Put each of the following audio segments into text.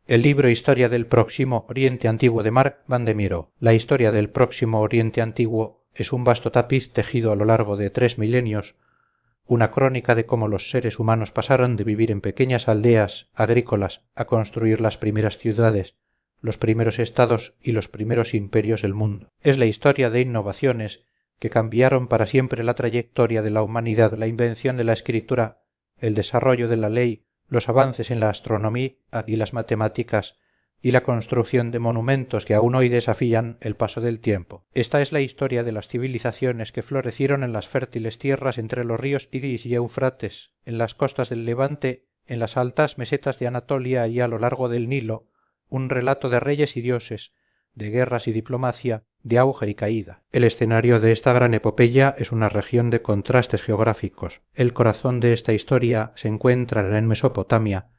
El libro Historia del Próximo Oriente Antiguo de Marc van de Miro. La historia del Próximo Oriente Antiguo es un vasto tapiz tejido a lo largo de 3 milenios, una crónica de cómo los seres humanos pasaron de vivir en pequeñas aldeas agrícolas a construir las primeras ciudades, los primeros estados y los primeros imperios del mundo. Es la historia de innovaciones que cambiaron para siempre la trayectoria de la humanidad, la invención de la escritura, el desarrollo de la ley, los avances en la astronomía y las matemáticas y la construcción de monumentos que aún hoy desafían el paso del tiempo. Esta es la historia de las civilizaciones que florecieron en las fértiles tierras entre los ríos Tigris y Éufrates, en las costas del Levante, en las altas mesetas de Anatolia y a lo largo del Nilo, un relato de reyes y dioses, de guerras y diplomacia, de auge y caída. El escenario de esta gran epopeya es una región de contrastes geográficos. El corazón de esta historia se encuentra en Mesopotamia,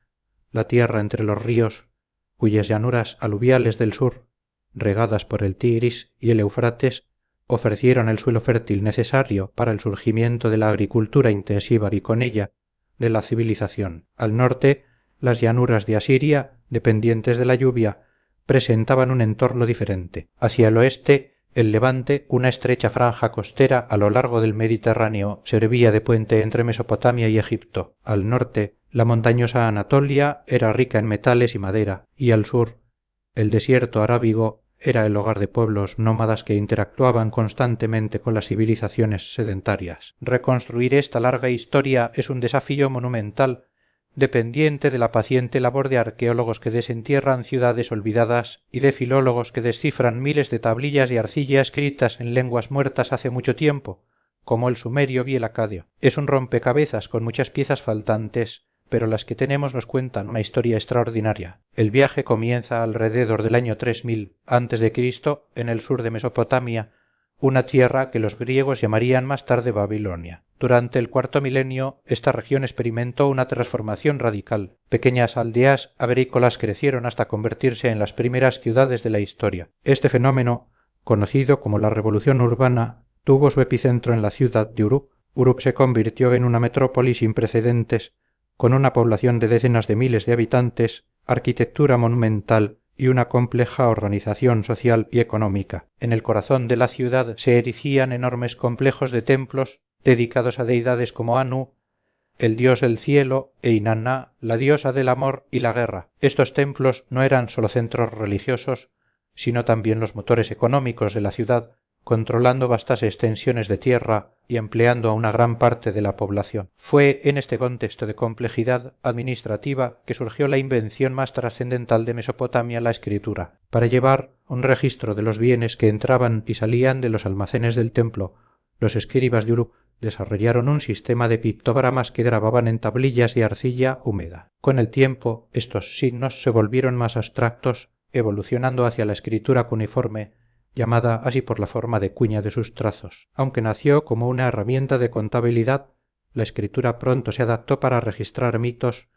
la tierra entre los ríos, cuyas llanuras aluviales del sur, regadas por el Tigris y el Éufrates, ofrecieron el suelo fértil necesario para el surgimiento de la agricultura intensiva y con ella de la civilización. Al norte, las llanuras de Asiria, dependientes de la lluvia, presentaban un entorno diferente. Hacia el oeste, el Levante, una estrecha franja costera a lo largo del Mediterráneo, servía de puente entre Mesopotamia y Egipto. Al norte, la montañosa Anatolia era rica en metales y madera, y al sur, el desierto arábigo era el hogar de pueblos nómadas que interactuaban constantemente con las civilizaciones sedentarias. Reconstruir esta larga historia es un desafío monumental, dependiente de la paciente labor de arqueólogos que desentierran ciudades olvidadas y de filólogos que descifran miles de tablillas de arcilla escritas en lenguas muertas hace mucho tiempo, como el sumerio y el acadio. Es un rompecabezas con muchas piezas faltantes, pero las que tenemos nos cuentan una historia extraordinaria. El viaje comienza alrededor del año 3000 a.C. en el sur de Mesopotamia, una tierra que los griegos llamarían más tarde Babilonia. Durante el cuarto milenio, esta región experimentó una transformación radical. Pequeñas aldeas agrícolas crecieron hasta convertirse en las primeras ciudades de la historia. Este fenómeno, conocido como la revolución urbana, tuvo su epicentro en la ciudad de Uruk. Uruk se convirtió en una metrópoli sin precedentes, con una población de decenas de miles de habitantes, arquitectura monumental y una compleja organización social y económica. En el corazón de la ciudad se erigían enormes complejos de templos dedicados a deidades como Anu, el dios del cielo, e Inanna, la diosa del amor y la guerra. Estos templos no eran solo centros religiosos, sino también los motores económicos de la ciudad, controlando vastas extensiones de tierra y empleando a una gran parte de la población. Fue en este contexto de complejidad administrativa que surgió la invención más trascendental de Mesopotamia, la escritura. Para llevar un registro de los bienes que entraban y salían de los almacenes del templo, los escribas de Uruk desarrollaron un sistema de pictogramas que grababan en tablillas de arcilla húmeda. Con el tiempo, estos signos se volvieron más abstractos, evolucionando hacia la escritura cuneiforme, llamada así por la forma de cuña de sus trazos. Aunque nació como una herramienta de contabilidad, la escritura pronto se adaptó para registrar mitos,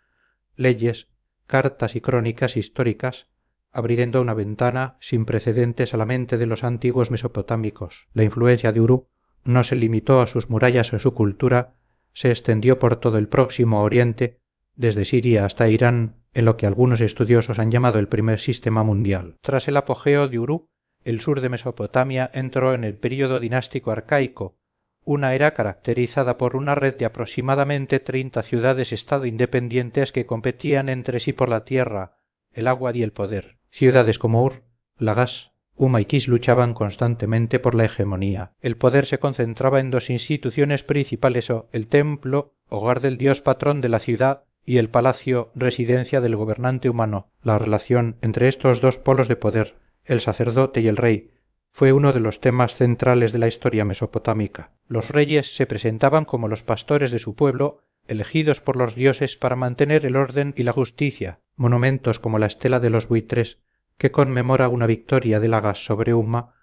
leyes, cartas y crónicas históricas, abriendo una ventana sin precedentes a la mente de los antiguos mesopotámicos. La influencia de Uruk no se limitó a sus murallas o su cultura, se extendió por todo el Próximo Oriente, desde Siria hasta Irán, en lo que algunos estudiosos han llamado el primer sistema mundial. Tras el apogeo de Uruk, el sur de Mesopotamia entró en el período dinástico arcaico, una era caracterizada por una red de aproximadamente 30 ciudades-estado independientes que competían entre sí por la tierra, el agua y el poder. Ciudades como Ur, Lagash, Huma y Kish luchaban constantemente por la hegemonía. El poder se concentraba en dos instituciones principales: el templo, hogar del dios patrón de la ciudad, y el palacio, residencia del gobernante humano. La relación entre estos dos polos de poder, el sacerdote y el rey, fue uno de los temas centrales de la historia mesopotámica. Los reyes se presentaban como los pastores de su pueblo, elegidos por los dioses para mantener el orden y la justicia. Monumentos como la estela de los buitres, que conmemora una victoria de Lagash sobre Umma,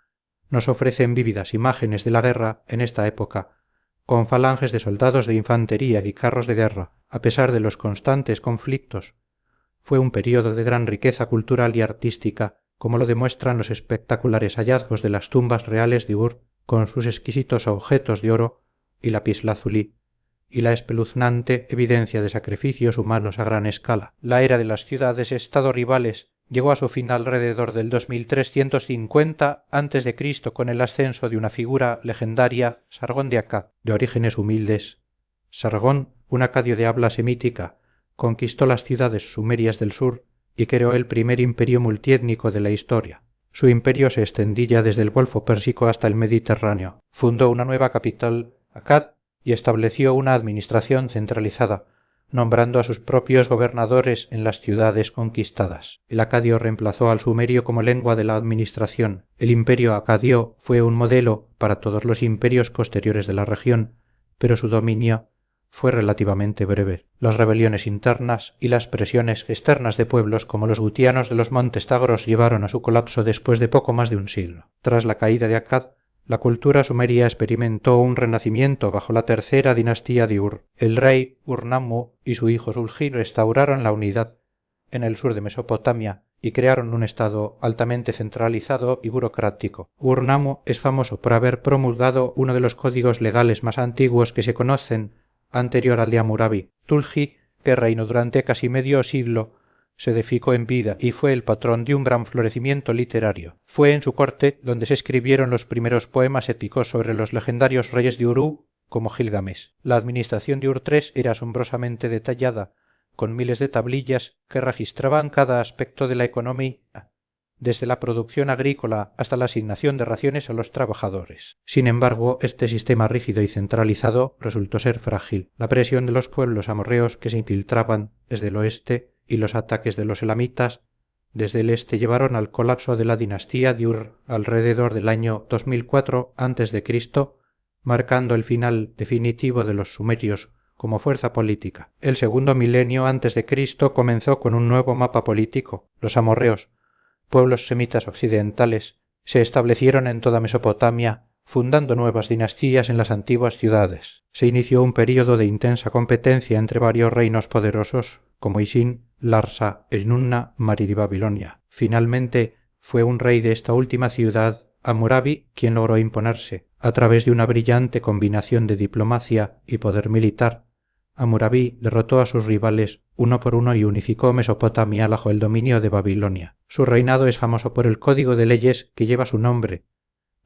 nos ofrecen vívidas imágenes de la guerra en esta época, con falanges de soldados de infantería y carros de guerra. A pesar de los constantes conflictos, fue un período de gran riqueza cultural y artística, como lo demuestran los espectaculares hallazgos de las tumbas reales de Ur con sus exquisitos objetos de oro y lapislázuli, y la espeluznante evidencia de sacrificios humanos a gran escala. La era de las ciudades-estado rivales llegó a su fin alrededor del 2350 a.C. con el ascenso de una figura legendaria, Sargón de Akkad, de orígenes humildes. Sargón, un acadio de habla semítica, conquistó las ciudades sumerias del sur y creó el primer imperio multiétnico de la historia. Su imperio se extendía desde el Golfo Pérsico hasta el Mediterráneo. Fundó una nueva capital, Akkad, y estableció una administración centralizada, nombrando a sus propios gobernadores en las ciudades conquistadas. El acadio reemplazó al sumerio como lengua de la administración. El imperio acadio fue un modelo para todos los imperios posteriores de la región, pero su dominio fue relativamente breve. Las rebeliones internas y las presiones externas de pueblos como los gutianos de los montes Tagros llevaron a su colapso después de poco más de un siglo. Tras la caída de Akkad, la cultura sumeria experimentó un renacimiento bajo la tercera dinastía de Ur. El rey Ur-Nammu y su hijo Sulgi restauraron la unidad en el sur de Mesopotamia y crearon un estado altamente centralizado y burocrático. Ur-Nammu es famoso por haber promulgado uno de los códigos legales más antiguos que se conocen, anterior al de Hammurabi. Tulgi, que reinó durante casi medio siglo, se deificó en vida y fue el patrón de un gran florecimiento literario. Fue en su corte donde se escribieron los primeros poemas épicos sobre los legendarios reyes de Uruk, como Gilgamesh. La administración de Ur-III era asombrosamente detallada, con miles de tablillas que registraban cada aspecto de la economía, desde la producción agrícola hasta la asignación de raciones a los trabajadores. Sin embargo, este sistema rígido y centralizado resultó ser frágil. La presión de los pueblos amorreos que se infiltraban desde el oeste y los ataques de los elamitas desde el este llevaron al colapso de la dinastía de Ur alrededor del año 2004 a.C., marcando el final definitivo de los sumerios como fuerza política. El segundo milenio antes de Cristo comenzó con un nuevo mapa político. Los amorreos, pueblos semitas occidentales, se establecieron en toda Mesopotamia, fundando nuevas dinastías en las antiguas ciudades. Se inició un período de intensa competencia entre varios reinos poderosos, como Isin, Larsa, Enunna, Marir y Babilonia. Finalmente, fue un rey de esta última ciudad, Hammurabi, quien logró imponerse, a través de una brillante combinación de diplomacia y poder militar. Hammurabi derrotó a sus rivales uno por uno y unificó Mesopotamia bajo el dominio de Babilonia. Su reinado es famoso por el código de leyes que lleva su nombre,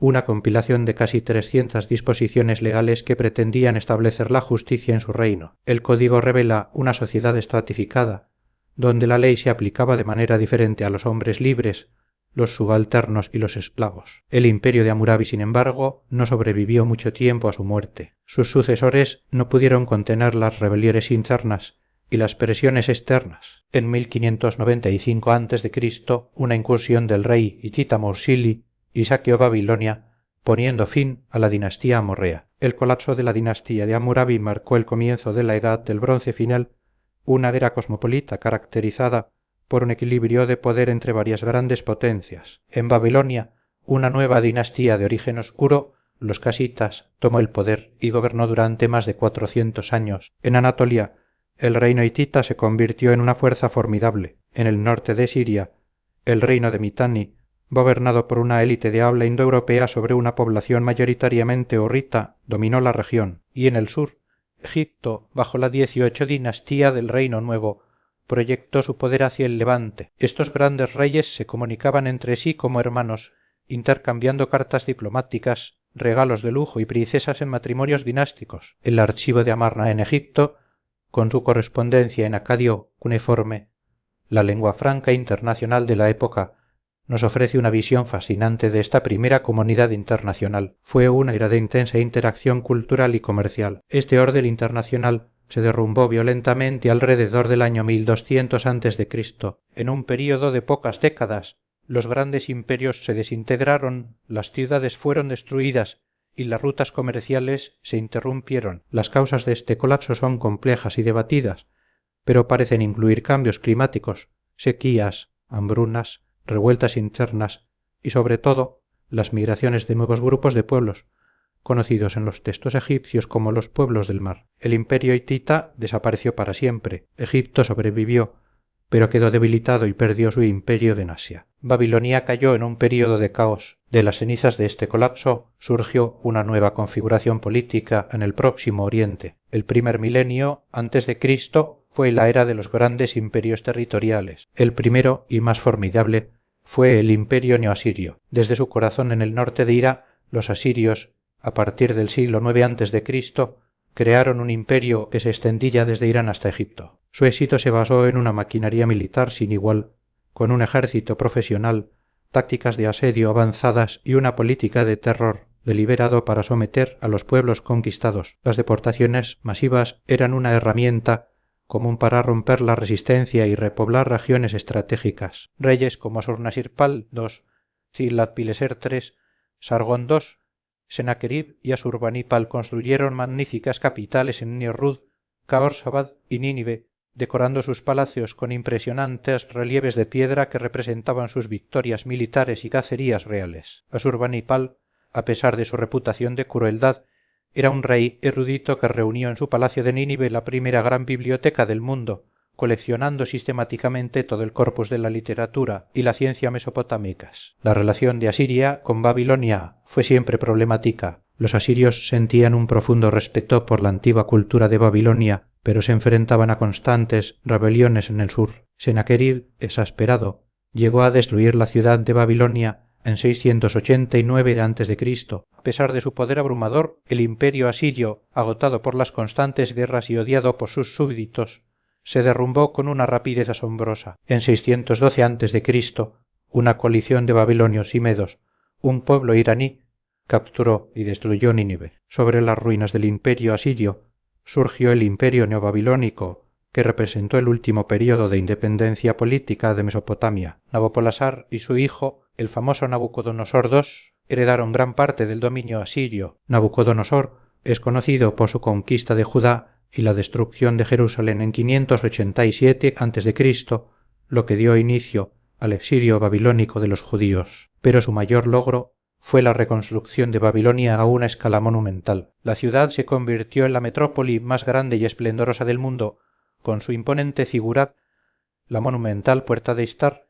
una compilación de casi 300 disposiciones legales que pretendían establecer la justicia en su reino. El código revela una sociedad estratificada, donde la ley se aplicaba de manera diferente a los hombres libres, los subalternos y los esclavos. El imperio de Hammurabi, sin embargo, no sobrevivió mucho tiempo a su muerte. Sus sucesores no pudieron contener las rebeliones internas y las presiones externas. En 1595 a.C., una incursión del rey hitita Mursili y saqueó Babilonia, poniendo fin a la dinastía amorrea. El colapso de la dinastía de Hammurabi marcó el comienzo de la Edad del Bronce final, una era cosmopolita caracterizada por un equilibrio de poder entre varias grandes potencias. En Babilonia, una nueva dinastía de origen oscuro, los casitas, tomó el poder y gobernó durante más de 400 años. En Anatolia, el reino hitita se convirtió en una fuerza formidable. En el norte de Siria, el reino de Mitanni, gobernado por una élite de habla indoeuropea sobre una población mayoritariamente hurrita, dominó la región. Y en el sur, Egipto, bajo la 18 dinastía del Reino Nuevo, proyectó su poder hacia el levante. Estos grandes reyes se comunicaban entre sí como hermanos, intercambiando cartas diplomáticas, regalos de lujo y princesas en matrimonios dinásticos. El archivo de Amarna en Egipto, con su correspondencia en acadio cuneiforme, la lengua franca internacional de la época, nos ofrece una visión fascinante de esta primera comunidad internacional. Fue una era de intensa interacción cultural y comercial. Este orden internacional se derrumbó violentamente alrededor del año 1200 a.C. En un período de pocas décadas, los grandes imperios se desintegraron, las ciudades fueron destruidas y las rutas comerciales se interrumpieron. Las causas de este colapso son complejas y debatidas, pero parecen incluir cambios climáticos, sequías, hambrunas, revueltas internas y, sobre todo, las migraciones de nuevos grupos de pueblos, conocidos en los textos egipcios como los pueblos del mar. El imperio hitita desapareció para siempre. Egipto sobrevivió, pero quedó debilitado y perdió su imperio en Asia. Babilonia cayó en un período de caos. De las cenizas de este colapso surgió una nueva configuración política en el Próximo Oriente. El primer milenio antes de Cristo fue la era de los grandes imperios territoriales. El primero y más formidable fue el imperio neoasirio. Desde su corazón en el norte de Ira, los asirios, a partir del siglo IX a.C., crearon un imperio que se extendía desde Irán hasta Egipto. Su éxito se basó en una maquinaria militar sin igual, con un ejército profesional, tácticas de asedio avanzadas y una política de terror deliberado para someter a los pueblos conquistados. Las deportaciones masivas eran una herramienta común para romper la resistencia y repoblar regiones estratégicas. Reyes como Surnasirpal II, Tiglat-Pileser III, Sargón II, Sennacherib y Asurbanipal construyeron magníficas capitales en Nimrud, Khaorsabad y Nínive, decorando sus palacios con impresionantes relieves de piedra que representaban sus victorias militares y cacerías reales. Asurbanipal, a pesar de su reputación de crueldad, era un rey erudito que reunió en su palacio de Nínive la primera gran biblioteca del mundo, coleccionando sistemáticamente todo el corpus de la literatura y la ciencia mesopotámicas. La relación de Asiria con Babilonia fue siempre problemática. Los asirios sentían un profundo respeto por la antigua cultura de Babilonia, pero se enfrentaban a constantes rebeliones en el sur. Sennacherib, exasperado, llegó a destruir la ciudad de Babilonia en 689 a.C. A pesar de su poder abrumador, el imperio asirio, agotado por las constantes guerras y odiado por sus súbditos, se derrumbó con una rapidez asombrosa. En 612 a.C., una coalición de babilonios y medos, un pueblo iraní, capturó y destruyó Nínive. Sobre las ruinas del imperio asirio surgió el imperio neobabilónico, que representó el último período de independencia política de Mesopotamia. Nabopolassar y su hijo, el famoso Nabucodonosor II, heredaron gran parte del dominio asirio. Nabucodonosor es conocido por su conquista de Judá y la destrucción de Jerusalén en 587 a.C., lo que dio inicio al exilio babilónico de los judíos. Pero su mayor logro fue la reconstrucción de Babilonia a una escala monumental. La ciudad se convirtió en la metrópoli más grande y esplendorosa del mundo, con su imponente figura, la monumental puerta de Istar,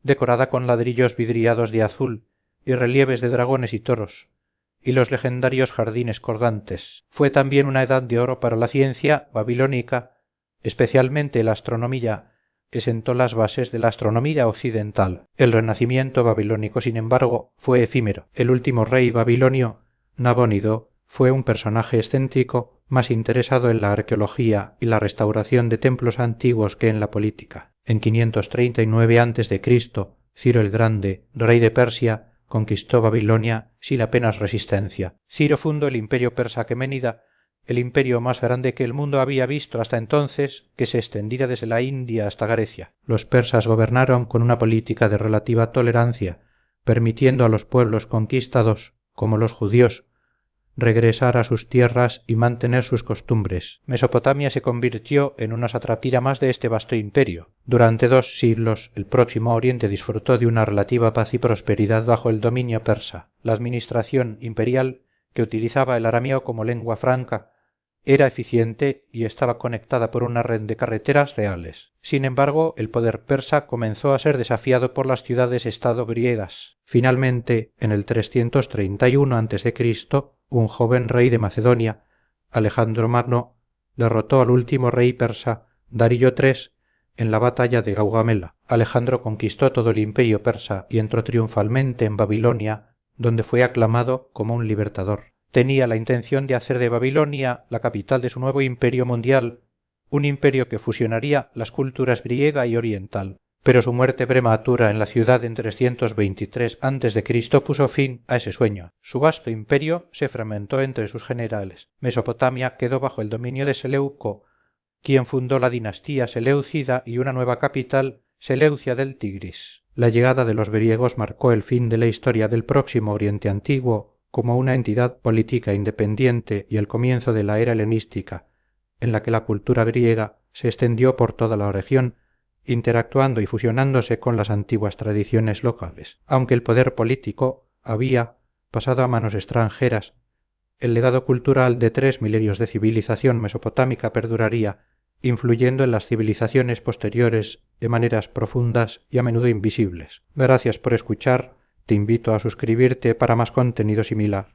decorada con ladrillos vidriados de azul y relieves de dragones y toros, y los legendarios jardines colgantes. Fue también una edad de oro para la ciencia babilónica, especialmente la astronomía, que sentó las bases de la astronomía occidental. El renacimiento babilónico, sin embargo, fue efímero. El último rey babilonio, Nabónido, fue un personaje excéntrico más interesado en la arqueología y la restauración de templos antiguos que en la política. En 539 a.C., Ciro el Grande, rey de Persia, conquistó Babilonia sin apenas resistencia. Ciro fundó el imperio persa aqueménida, el imperio más grande que el mundo había visto hasta entonces, que se extendía desde la India hasta Grecia. Los persas gobernaron con una política de relativa tolerancia, permitiendo a los pueblos conquistados, como los judíos, regresar a sus tierras y mantener sus costumbres. Mesopotamia se convirtió en una satrapía más de este vasto imperio. Durante 2 siglos el Próximo Oriente disfrutó de una relativa paz y prosperidad bajo el dominio persa. La administración imperial, que utilizaba el arameo como lengua franca, era eficiente y estaba conectada por una red de carreteras reales. Sin embargo, el poder persa comenzó a ser desafiado por las ciudades-estado griegas. Finalmente, en el 331 a.C., un joven rey de Macedonia, Alejandro Magno, derrotó al último rey persa, Darío III, en la batalla de Gaugamela. Alejandro conquistó todo el imperio persa y entró triunfalmente en Babilonia, donde fue aclamado como un libertador. Tenía la intención de hacer de Babilonia la capital de su nuevo imperio mundial, un imperio que fusionaría las culturas griega y oriental. Pero su muerte prematura en la ciudad en 323 a.C. puso fin a ese sueño. Su vasto imperio se fragmentó entre sus generales. Mesopotamia quedó bajo el dominio de Seleuco, quien fundó la dinastía seleucida y una nueva capital, Seleucia del Tigris. La llegada de los griegos marcó el fin de la historia del Próximo Oriente Antiguo como una entidad política independiente y el comienzo de la era helenística, en la que la cultura griega se extendió por toda la región, interactuando y fusionándose con las antiguas tradiciones locales. Aunque el poder político había pasado a manos extranjeras, el legado cultural de 3 milenios de civilización mesopotámica perduraría influyendo en las civilizaciones posteriores de maneras profundas y a menudo invisibles. Gracias por escuchar. Te invito a suscribirte para más contenido similar.